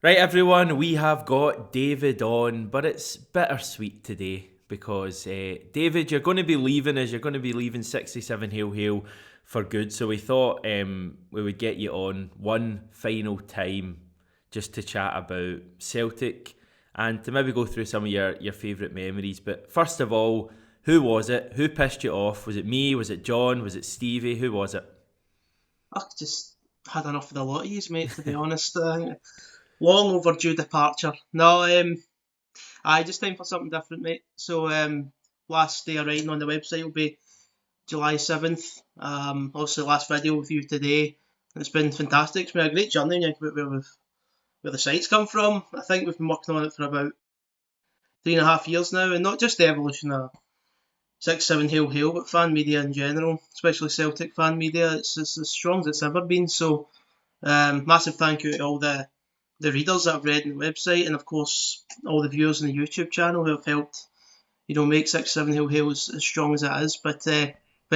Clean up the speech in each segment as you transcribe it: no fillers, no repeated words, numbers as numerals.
Right, everyone, we have got David on, but it's bittersweet today because David, you're going to be leaving us. You're going to be leaving 67 Hail Hail for good. So we thought we would get you on one final time just to chat about Celtic and to maybe go through some of your favourite memories. But first of all, who was it? Who pissed you off? Was it me? Was it John? Was it Stevie? Who was it? I just had enough of the lot of yous, mate, to be honest. Long overdue departure. No, I just time for something different, mate. So, last day of writing on the website will be July 7th. Obviously, last video with you today. It's been fantastic. It's been a great journey, and where the site's come from. I think we've been working on it for about 3.5 years now, and not just the evolution of 6-7 Hail Hail, but fan media in general, especially Celtic fan media. It's as strong as it's ever been. So, massive thank you to all the readers that have read on the website, and of course all the viewers on the YouTube channel who have helped, make 6-7 Hail Hail as strong as it is. But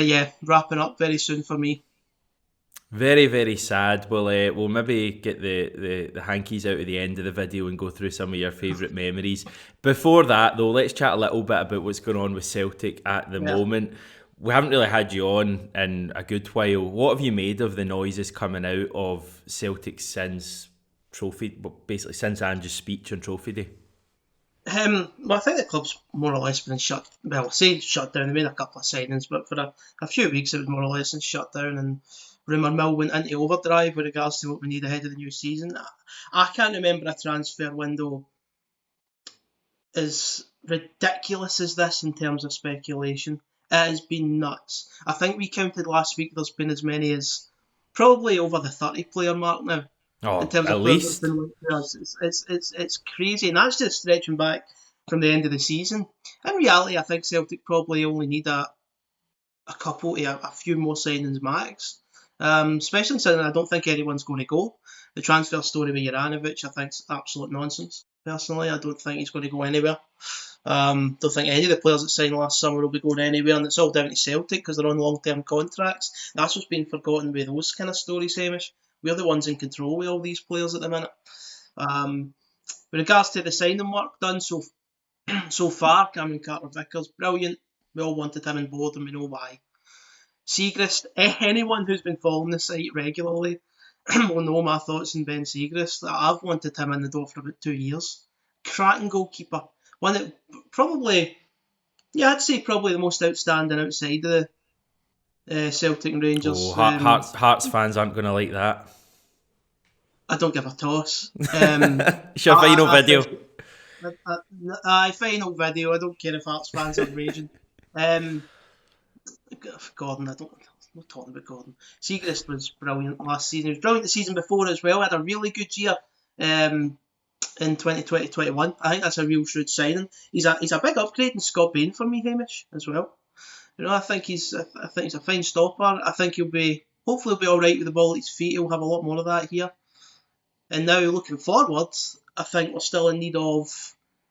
yeah, wrapping up very soon for me. Very, very sad. We'll maybe get the hankies out at the end of the video and go through some of your favourite memories. Before that, though, let's chat a little bit about what's going on with Celtic at the Yeah. moment. We haven't really had you on in a good while. What have you made of the noises coming out of Celtic since trophy, well, basically since Ange's speech on Trophy Day? Well, I think the club's more or less been shut. Well, say shut down. They made a couple of signings, but for a few weeks it was more or less shut down, and rumour mill went into overdrive with regards to what we need ahead of the new season. I can't remember a transfer window as ridiculous as this in terms of speculation. It has been nuts. I think we counted last week. There's been as many as probably over the 30 player mark now in Oh, terms at of players that have least. been linked to us. It's crazy, and that's just stretching back from the end of the season. In reality, I think Celtic probably only need a couple to a few more signings max. Especially since I don't think anyone's going to go. The transfer story with Juranovic, I think, is absolute nonsense. Personally, I don't think he's going to go anywhere. Don't think any of the players that signed last summer will be going anywhere, and it's all down to Celtic because they're on long-term contracts. That's what's been forgotten with those kind of stories, Hamish. We're the ones in control with all these players at the minute. With regards to the signing work done so far, Cameron Carter-Vickers, brilliant. We all wanted him on board, and we know why. Siegrist, anyone who's been following the site regularly will know my thoughts on Ben Siegrist. I've wanted him in the door for about 2 years. Cracking goalkeeper. One that probably, yeah, I'd say probably the most outstanding outside of the Celtic and Oh, Rangers. Hearts fans aren't going to like that. I don't give a toss. It's your final video. Final video. I don't care if Hearts fans are raging. Um, Gordon, I'm not talking about Gordon. Siegrist was brilliant last season. He was brilliant the season before as well. Had a really good year in 2020-21. I think that's a real shrewd signing. He's a big upgrade in Scott Bain for me, Hamish, as well. I think he's a fine stopper. I think hopefully he'll be all right with the ball at his feet. He'll have a lot more of that here. And now looking forward, I think we're still in need of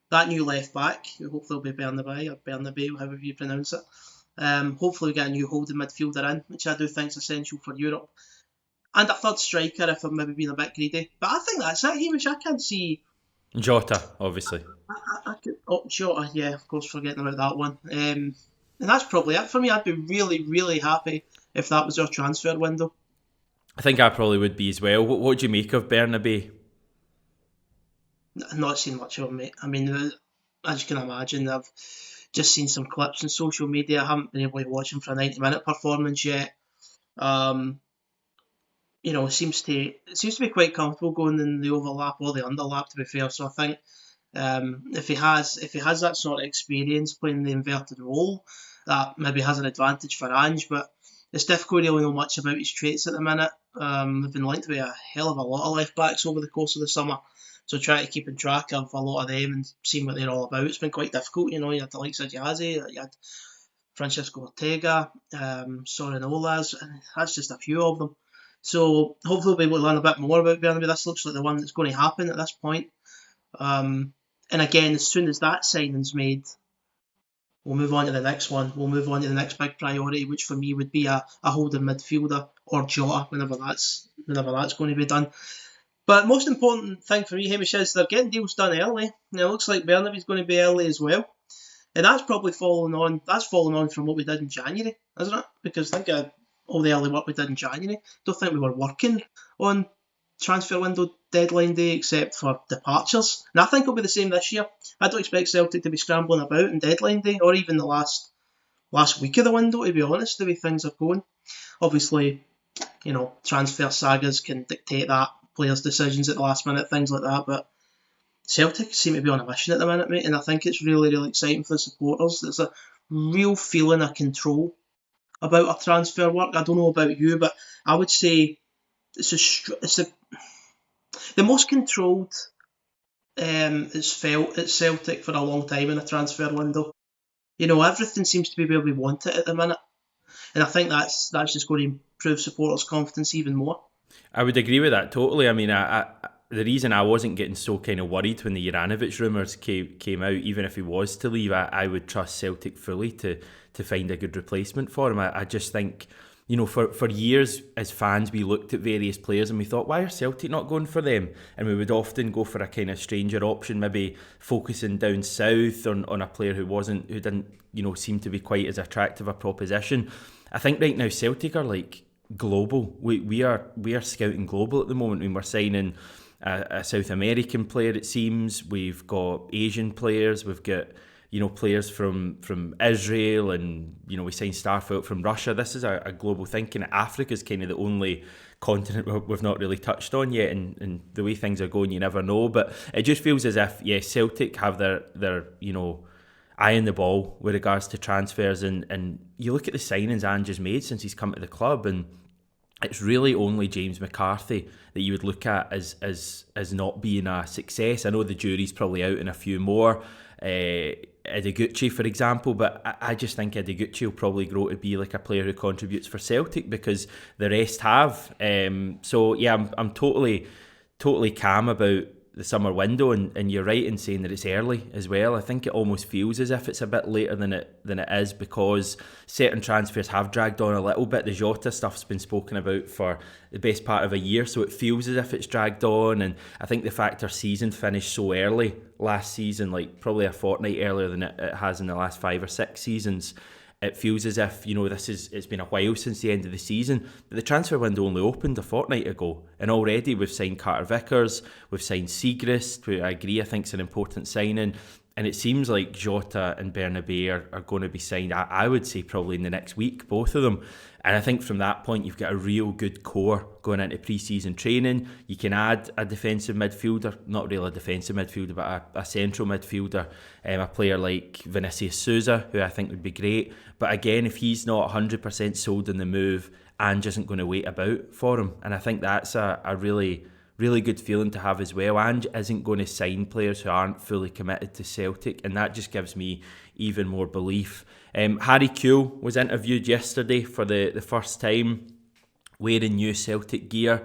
that new left back, who hopefully will be Bernabei, however you pronounce it. Hopefully we get a new holding midfielder in, which I do think is essential for Europe. And a third striker if I'm maybe being a bit greedy. But I think that's it, Hamish. I can't see... Jota, obviously. Jota, yeah, of course, forgetting about that one. And that's probably it for me. I'd be really, really happy if that was our transfer window. I think I probably would be as well. What do you make of Bernabei? I've not seen much of him, mate. I mean, as you can imagine, I've just seen some clips on social media. I haven't been able to watch him for a 90-minute performance yet. Seems to be quite comfortable going in the overlap or the underlap, to be fair. So I think if he has that sort of experience playing the inverted role, that maybe has an advantage for Ange. But it's difficult to really know much about his traits at the minute. They've been linked with a hell of a lot of left backs over the course of the summer. So trying to keep in track of a lot of them and seeing what they're all about, it's been quite difficult. You had the likes of Jazzy, you had Francisco Ortega, Soren Olas, and that's just a few of them. So hopefully we'll be able to learn a bit more about Bernabei. This looks like the one that's going to happen at this point. And again, as soon as that signing's made, we'll move on to the next one. We'll move on to the next big priority, which for me would be a holding midfielder or Jota, whenever that's going to be done. But most important thing for me, Hamish, is they're getting deals done early. Now, it looks like Bernabei's going to be early as well. And that's probably following on from what we did in January, isn't it? Because think of all the early work we did in January. Don't think we were working on transfer window deadline day except for departures. And I think it'll be the same this year. I don't expect Celtic to be scrambling about on deadline day or even the last week of the window, to be honest, the way things are going. Obviously, transfer sagas can dictate that, players' decisions at the last minute, things like that, but Celtic seem to be on a mission at the minute, mate, and I think it's really, really exciting for the supporters. There's a real feeling of control about our transfer work. I don't know about you, but I would say the most controlled it's felt at Celtic for a long time in a transfer window. Everything seems to be where we want it at the minute, and I think that's just going to improve supporters' confidence even more. I would agree with that totally. I mean, the reason I wasn't getting so kind of worried when the Juranovic rumours came out, even if he was to leave, I would trust Celtic fully to find a good replacement for him. I just think, for years as fans, we looked at various players and we thought, why are Celtic not going for them? And we would often go for a kind of stranger option, maybe focusing down south on a player who didn't seem to be quite as attractive a proposition. I think right now Celtic are like global. We are scouting global at the moment. I mean, we're signing a South American player, it seems. We've got Asian players. We've got players from Israel, and we signed Starfelt from Russia. This is a global thinking. Africa is kind of the only continent we've not really touched on yet, and the way things are going, you never know. But it just feels as if Celtic have their eye on the ball with regards to transfers, and you look at the signings Ange has made since he's come to the club, and it's really only James McCarthy that you would look at as not being a success. I know the jury's probably out in a few more. Ideguchi, for example, but I just think Ideguchi will probably grow to be like a player who contributes for Celtic because the rest have. So yeah, I'm totally calm about the summer window, and you're right in saying that it's early as well. I think it almost feels as if it's a bit later than it is because certain transfers have dragged on a little bit. The Jota stuff's been spoken about for the best part of a year, so it feels as if it's dragged on. And I think the fact our season finished so early last season, like probably a fortnight earlier than it has in the last 5 or 6 seasons, it feels as if it's been a while since the end of the season, but the transfer window only opened a fortnight ago, and already we've signed Carter Vickers, we've signed Siegrist, who I agree I think is an important signing, and it seems like Jota and Bernabei are going to be signed. I would say probably in the next week, both of them. And I think from that point, you've got a real good core going into pre-season training. You can add a defensive midfielder, not really a defensive midfielder, but a central midfielder, a player like Vinicius Souza, who I think would be great. But again, if he's not 100% sold on the move, Ange isn't going to wait about for him. And I think that's a really good feeling to have as well. Ange isn't going to sign players who aren't fully committed to Celtic, and that just gives me even more belief. Harry Kewell was interviewed yesterday for the first time, wearing new Celtic gear.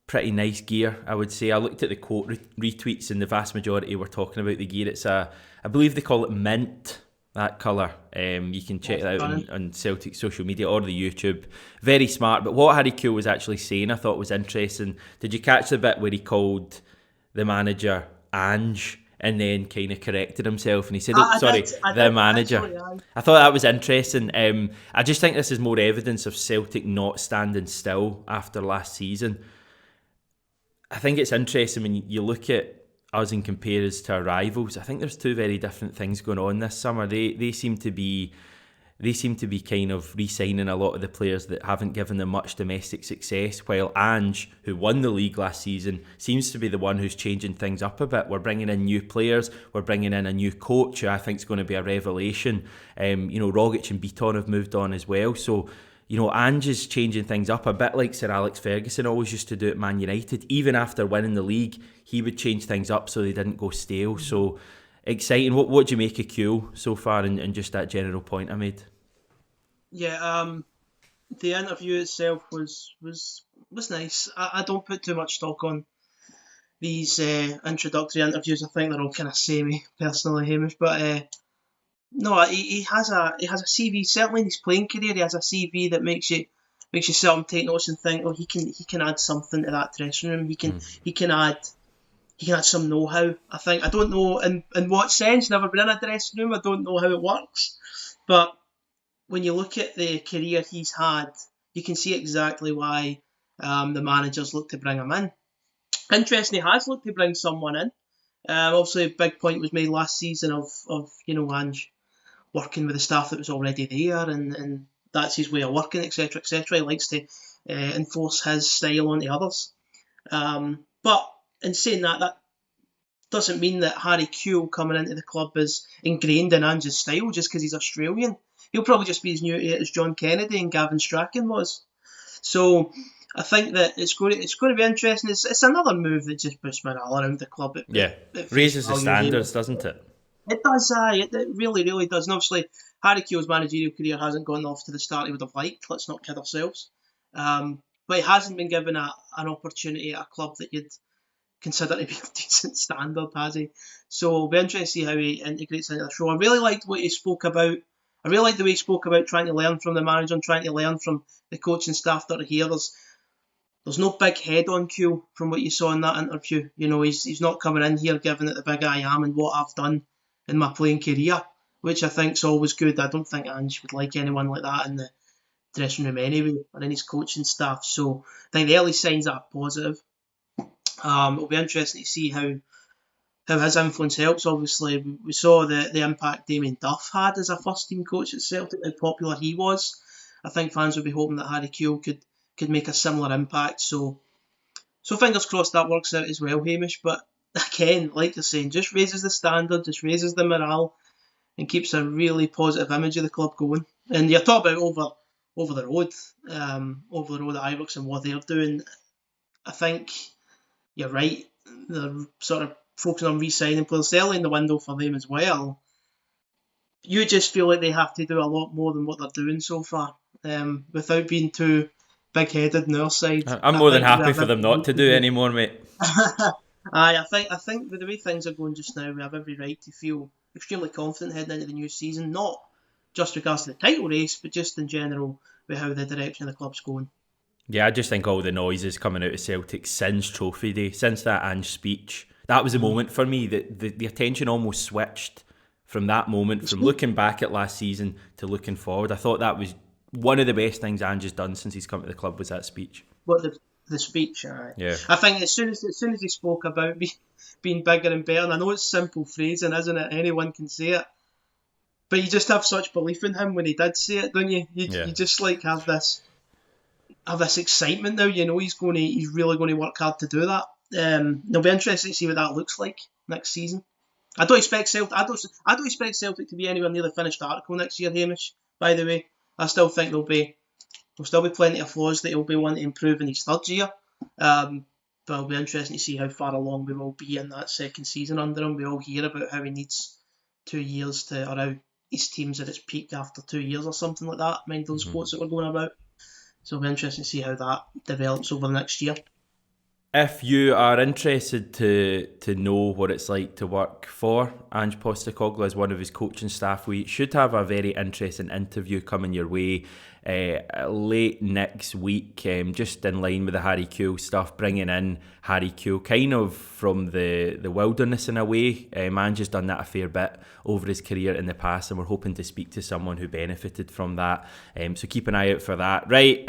Pretty nice gear, I would say. I looked at the quote retweets, and the vast majority were talking about the gear. It's I believe they call it mint, that colour. You can check that out on Celtic social media or the YouTube. Very smart. But what Harry Kewell was actually saying I thought was interesting. Did you catch the bit where he called the manager Ange and then kind of corrected himself and he said, the manager. I thought that was interesting. I just think this is more evidence of Celtic not standing still after last season. I think it's interesting when you look at us and compare us to our rivals. I think there's two very different things going on this summer. They seem to be kind of re-signing a lot of the players that haven't given them much domestic success, while Ange, who won the league last season, seems to be the one who's changing things up a bit. We're bringing in new players, we're bringing in a new coach who I think is going to be a revelation. Rogic and Beaton have moved on as well, so Ange is changing things up a bit like Sir Alex Ferguson always used to do at Man United. Even after winning the league, he would change things up so they didn't go stale. So exciting. What do you make of Kewell so far, and just that general point I made? Yeah, the interview itself was nice. I don't put too much stock on these introductory interviews. I think they're all kind of samey, personally, Hamish. But no, he has a CV. Certainly in his playing career, he has a CV that makes you makes you sit up and take notice and think, oh, he can add something to that dressing room. He can add some know-how. I don't know in what sense. Never been in a dressing room. I don't know how it works, but when you look at the career he's had, you can see exactly why the managers look to bring him in. Interesting, he has looked to bring someone in. Obviously, a big point was made last season of Ange working with the staff that was already there, and that's his way of working, etc., etc. He likes to enforce his style on the others. But in saying that, that doesn't mean that Harry Kewell coming into the club is ingrained in Ange's style just because he's Australian. He'll probably just be as new to it as John Kennedy and Gavin Strachan was. So I think that it's going to be interesting. It's another move that just boosts morale around the club. It raises the standards, doesn't it? It does, it really, really does. And obviously, Harry Kewell's managerial career hasn't gone off to the start he would have liked. Let's not kid ourselves. But he hasn't been given an opportunity at a club that you'd consider to be a decent standard, has he? So it'll be interesting to see how he integrates into the show. I really liked what he spoke about. I really liked the way he spoke about trying to learn from the manager and trying to learn from the coaching staff that are here. There's no big head on Kewell from what you saw in that interview. He's not coming in here giving it the big I am and what I've done in my playing career, which I think's always good. I don't think Ange would like anyone like that in the dressing room anyway, or in his coaching staff. So I think the early signs are positive. It'll be interesting to see how his influence helps. Obviously, we saw the impact Damien Duff had as a first team coach at Celtic, how popular he was. I think fans would be hoping that Harry Kewell could make a similar impact. So fingers crossed that works out as well, Hamish. But again, like you're saying, just raises the standard, just raises the morale, and keeps a really positive image of the club going. And you're talking about over the road at Ibrox and what they're doing. I think you're right. They're sort of focusing on re-signing players. They're in the window for them as well. You just feel like they have to do a lot more than what they're doing so far, without being too big-headed on their side. I'm more than happy for them not to do any more, mate. I think with the way things are going just now, we have every right to feel extremely confident heading into the new season. Not just regards to the title race, but just in general with how the direction of the club's going. Yeah, I just think all the noises coming out of Celtic since Trophy Day, since that Ange speech, that was a moment for me that the attention almost switched from that moment, from looking back at last season to looking forward. I thought that was one of the best things Ange has done since he's come to the club, was that speech. What, the speech? Yeah. I think as soon as he spoke about being bigger and better, and I know it's simple phrasing, isn't it? Anyone can say it. But you just have such belief in him when he did say it, don't you? You just like have this excitement now. He's really going to work hard to do that. It'll be interesting to see what that looks like next season. I don't expect Celtic to be anywhere near the finished article next year, Hamish. By the way, I still think there'll still be plenty of flaws that he'll be wanting to improve in his third year. But it'll be interesting to see how far along we will be in that second season under him. We all hear about how he needs 2 years or how his team's at its peak after 2 years or something like that. Mind those quotes that we're going about. So it'll be interesting to see how that develops over the next year. If you are interested to know what it's like to work for Ange Postecoglou as one of his coaching staff, we should have a very interesting interview coming your way late next week, just in line with the Harry Kewell stuff, bringing in Harry Kewell kind of from the wilderness in a way. Ange has done that a fair bit over his career in the past, and we're hoping to speak to someone who benefited from that. So keep an eye out for that. Right,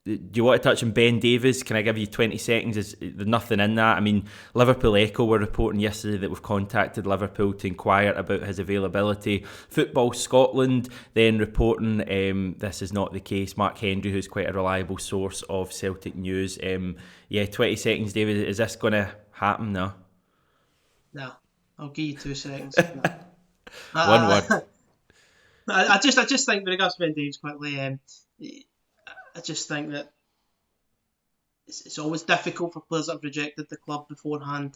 do you want to touch on Ben Davies? Can I give you 20 seconds? There's nothing in that. I mean, Liverpool Echo were reporting yesterday that we've contacted Liverpool to inquire about his availability. Football Scotland then reporting this is not the case. Mark Hendry, who's quite a reliable source of Celtic news. 20 seconds, David. Is this going to happen? No. No, I'll give you 2 seconds. One word. I just think with regards to Ben Davies quickly, I just think that it's always difficult for players that have rejected the club beforehand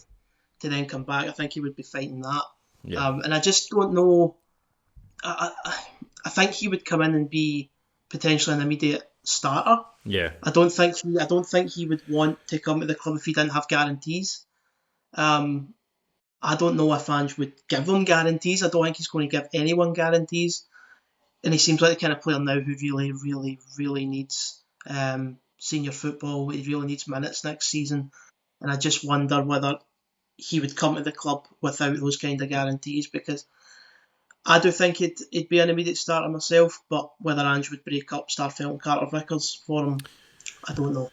to then come back. I think he would be fighting that. Yeah. And I just don't know. I think he would come in and be potentially an immediate starter. Yeah. I don't think he would want to come to the club if he didn't have guarantees. I don't know if Ange would give him guarantees. I don't think he's going to give anyone guarantees. and he seems like the kind of player now who really, really, really needs senior football. He really needs minutes next season, and I just wonder whether he would come to the club without those kind of guarantees, because I do think he'd be an immediate starter myself, but whether Ange would break up Starfelt and Carter Vickers for him, I don't know.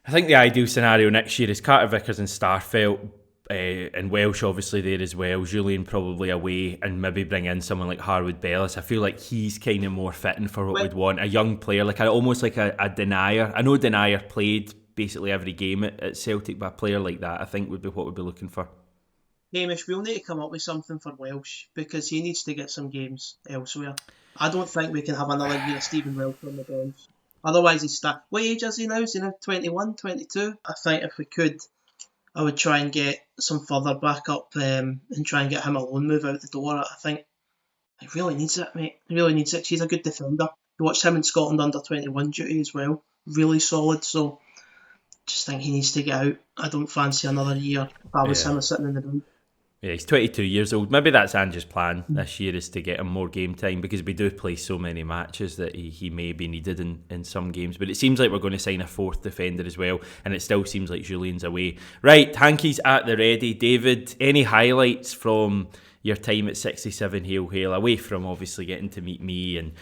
I think the ideal scenario next year is Carter Vickers and Starfelt, and Welsh obviously there as well, Julian probably away, and maybe bring in someone like Harwood Bellis. I feel like he's kind of more fitting for what we'd want. A young player, almost like a Denier. I know Denier played basically every game at Celtic, but a player like that I think would be what we'd be looking for. Hamish, we'll need to come up with something for Welsh, because he needs to get some games elsewhere. I don't think we can have another year of Stephen Welsh on the bench. Otherwise, he's stuck. What age is he now? Is he now 21, 22? I think if we could, I would try and get some further back up and try and get him a loan move out the door. I think he really needs it, mate. He really needs it. He's a good defender. You watched him in Scotland under 21 duty as well. Really solid. So just think he needs to get out. I don't fancy another year if I was him sitting in the room. Yeah, he's 22 years old. Maybe that's Ange's plan this year, is to get him more game time, because we do play so many matches that he may be needed in some games. But it seems like we're going to sign a fourth defender as well, and it still seems like Julian's away. Right, Hankey's at the ready. David, any highlights from your time at 67 Hail Hail, away from obviously getting to meet me and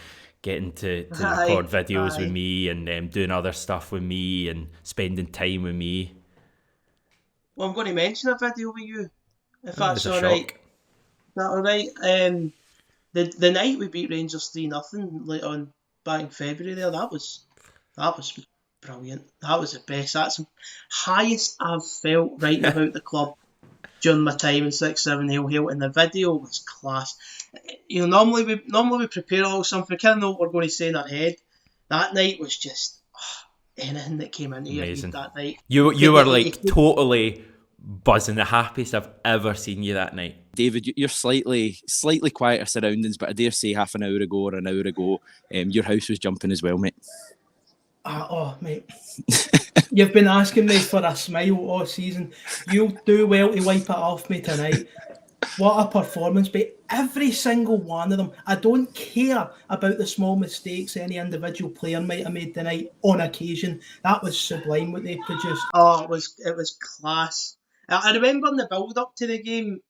getting to record videos with me and doing other stuff with me and spending time with me? Well, I'm going to mention a video with you, if that's all right. Is that all right? The night we beat Rangers 3-0 late on back in February there, that was brilliant. That was the best. That's the highest I've felt writing about the club during my time in 6-7 Hail Hail, and the video was class. You know, normally we prepare a little something, we kind of know what we're going to say in our head. That night was just anything that came into your head that night. You were like totally buzzing, the happiest I've ever seen you that night. David, you're slightly quieter surroundings, but I dare say half an hour ago or an hour ago, your house was jumping as well, mate. Mate. You've been asking me for a smile all season. You'll do well to wipe it off me tonight. What a performance, mate. Every single one of them. I don't care about the small mistakes any individual player might have made tonight on occasion. That was sublime what they produced. Oh, it was class. I remember in the build-up to the game,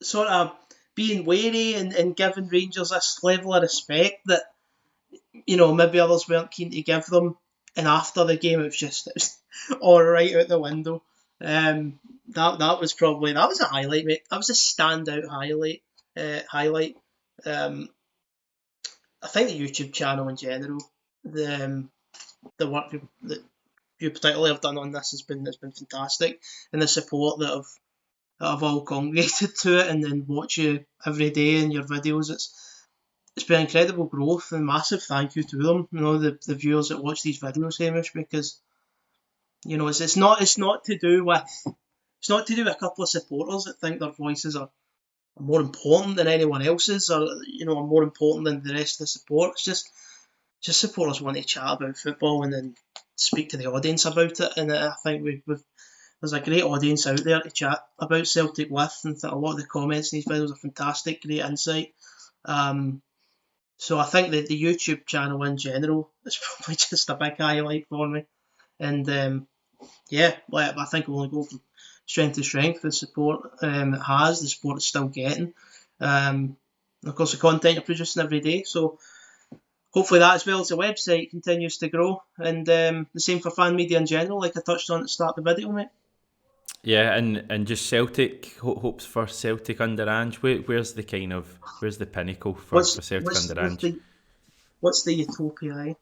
sort of being wary and giving Rangers this level of respect that, you know, maybe others weren't keen to give them. And after the game, it was all right out the window. That was a highlight, mate. That was a standout highlight. I think the YouTube channel in general, the work that you particularly have done on this has been fantastic, and the support that have all congregated to it, and then watch you every day in your videos. It's been incredible growth, and massive thank you to them. You know, the viewers that watch these videos, Hamish, because you know it's not to do with a couple of supporters that think their voices are more important than anyone else's, or you know, are more important than the rest of the support. It's just supporters want to chat about football and then speak to the audience about it, and I think there's a great audience out there to chat about Celtic with, and a lot of the comments in these videos are fantastic, great insight. So I think that the YouTube channel in general is probably just a big highlight for me, and I think we'll only go from strength to strength. The support the support it's still getting. Of course, the content you're producing every day, so hopefully that, as well as the website, continues to grow, and the same for fan media in general, like I touched on at the start of the video, mate. Yeah, and just Celtic, hopes for Celtic under Ange. Where's the pinnacle for Celtic under Ange? What's the utopia?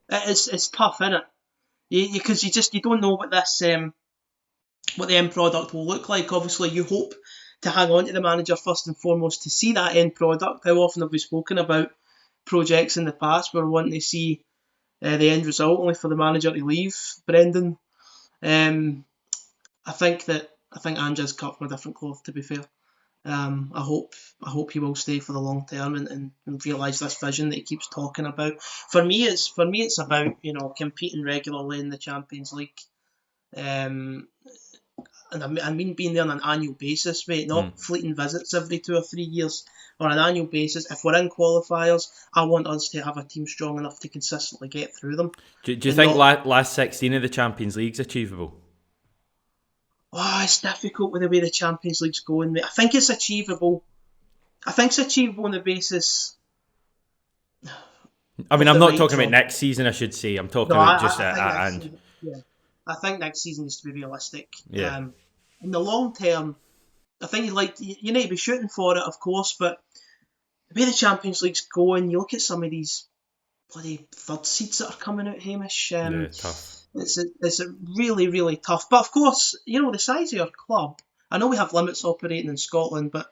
It's tough, isn't it? Because you don't know what this what the end product will look like. Obviously, you hope to hang on to the manager first and foremost to see that end product. How often have we spoken about projects in the past where we want to see the end result only for the manager to leave? Brendan, I think Ange is cut from a different cloth, to be fair. I hope he will stay for the long term and realise this vision that he keeps talking about. For me, it's about, you know, competing regularly in the Champions League. and I mean being there on an annual basis, mate, not fleeting visits every 2 or 3 years, on an annual basis. If we're in qualifiers, I want us to have a team strong enough to consistently get through them. Do you think last 16 of the Champions League's achievable? Oh, it's difficult with the way the Champions League's going, mate. I think it's achievable. I think it's achievable on the basis... I mean, I'm not talking about next season, I should say. I'm talking about just I think next season needs to be realistic. Yeah. In the long term, I think you need to be shooting for it, of course, but the way the Champions League's going, you look at some of these bloody third seeds that are coming out, Hamish. Tough. It's really, really tough. But of course, the size of your club, I know we have limits operating in Scotland, but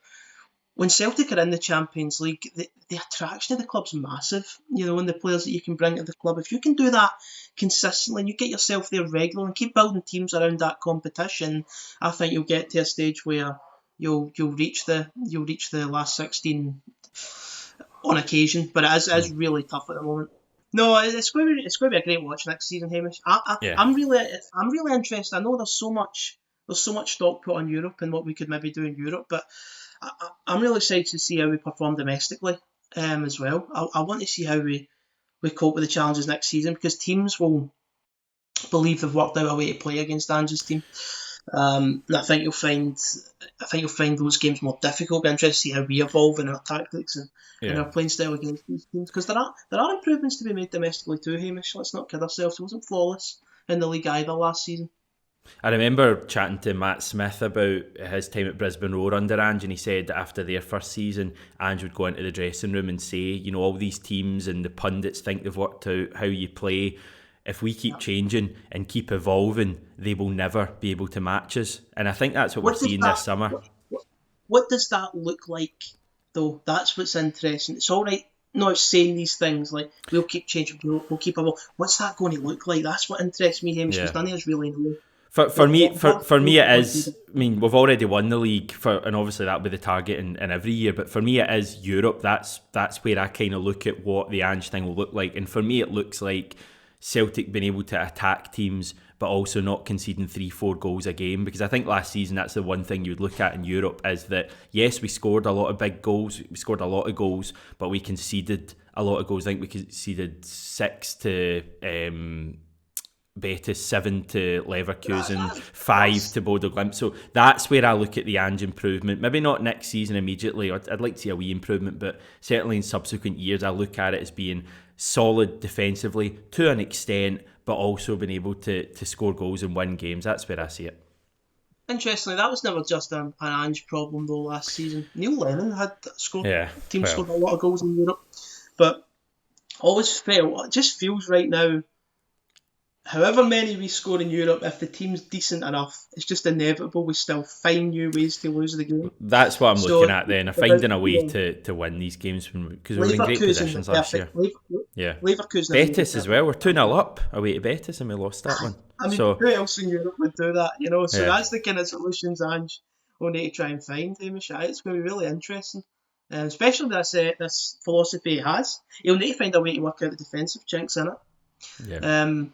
when Celtic are in the Champions League, the attraction of the club's massive, and the players that you can bring to the club. If you can do that consistently and you get yourself there regularly and keep building teams around that competition, I think you'll get to a stage where you'll reach the last 16 on occasion. But it is really tough at the moment. No, it's going to be a great watch next season, Hamish. I'm really interested. I know there's so much stock put on Europe and what we could maybe do in Europe, but I'm really excited to see how we perform domestically as well. I want to see how we cope with the challenges next season, because teams will believe they've worked out a way to play against Ange's team. And I think you'll find those games more difficult. Be interested to see how we evolve in our tactics and our playing style against these teams, because there are improvements to be made domestically too, Hamish. Let's not kid ourselves. It wasn't flawless in the league either last season. I remember chatting to Matt Smith about his time at Brisbane Roar under Ange, and he said that after their first season, Ange would go into the dressing room and say, all these teams and the pundits think they've worked out how you play. If we keep changing and keep evolving, they will never be able to match us. And I think that's what we're seeing this summer. What does that look like, though? That's what's interesting. It's all right not saying these things like, we'll keep changing, we'll keep evolving. What's that going to look like? That's what interests me, Hamish, because none of us really know. For me, it is. I mean, we've already won the league, and obviously that'll be the target in every year. But for me, it is Europe. That's where I kind of look at what the Ange thing will look like. And for me, it looks like Celtic being able to attack teams, but also not conceding 3-4 goals a game. Because I think last season, that's the one thing you would look at in Europe, is that yes, we scored a lot of big goals, we scored a lot of goals, but we conceded a lot of goals. I think we conceded 6 to Betis, 7 to Leverkusen, 5 to Bodo Glimt. So that's where I look at the Ange improvement. Maybe not next season immediately. I'd like to see a wee improvement, but certainly in subsequent years, I look at it as being solid defensively to an extent, but also being able to score goals and win games. That's where I see it. Interestingly, that was never just an Ange problem though last season. Neil Lennon had scored a lot of goals in Europe, but always felt, it just feels right now, however many we score in Europe, if the team's decent enough, it's just inevitable we still find new ways to lose the game. That's what I'm looking at then, finding a way to win these games, because we were in great positions last year. Leverkusen, Betis as well, we're 2-0 up away to Betis and we lost that one. I mean, who else in Europe would do that? So that's the kind of solutions Ange will need to try and find, Hamish. It's going to be really interesting, especially with this philosophy he has. He'll need to find a way to work out the defensive chinks in it. Yeah.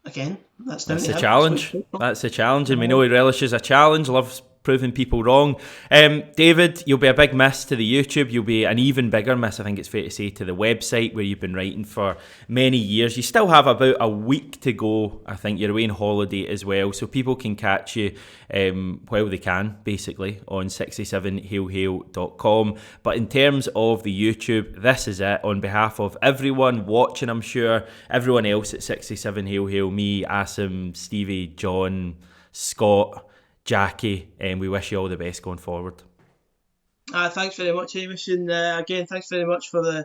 Again, that's a challenge. That's a challenge, and we know he relishes a challenge, loves proving people wrong. David, you'll be a big miss to the YouTube. You'll be an even bigger miss, I think it's fair to say, to the website where you've been writing for many years. You still have about a week to go. I think you're away on holiday as well, so people can catch you while they can, basically, on 67hailhail.com. But in terms of the YouTube, this is it. On behalf of everyone watching, I'm sure, everyone else at 67 Hail Hail, me, Asim, Stevie, John, Scott, Jackie, and we wish you all the best going forward. Thanks very much, Hamish, and again, thanks very much for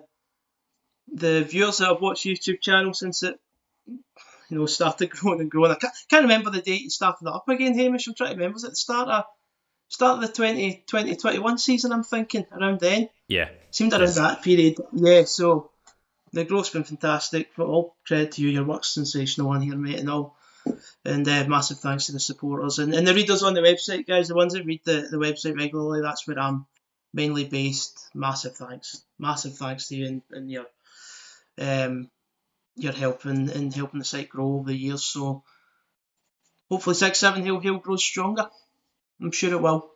the viewers that have watched the YouTube channel since it started growing and growing. I can't remember the date you started it up again, Hamish. I'm trying to remember. Was it the start of the 2021 season, I'm thinking, around then? Yeah. Seemed around that period. Yeah, so the growth's been fantastic. But all credit to you, your work's sensational on here, mate, and all. And massive thanks to the supporters and the readers on the website, guys, the ones that read the website regularly. That's where I'm mainly based. Massive thanks to you and your help in helping the site grow over the years. So hopefully 6-7 Hill grows stronger. I'm sure it will.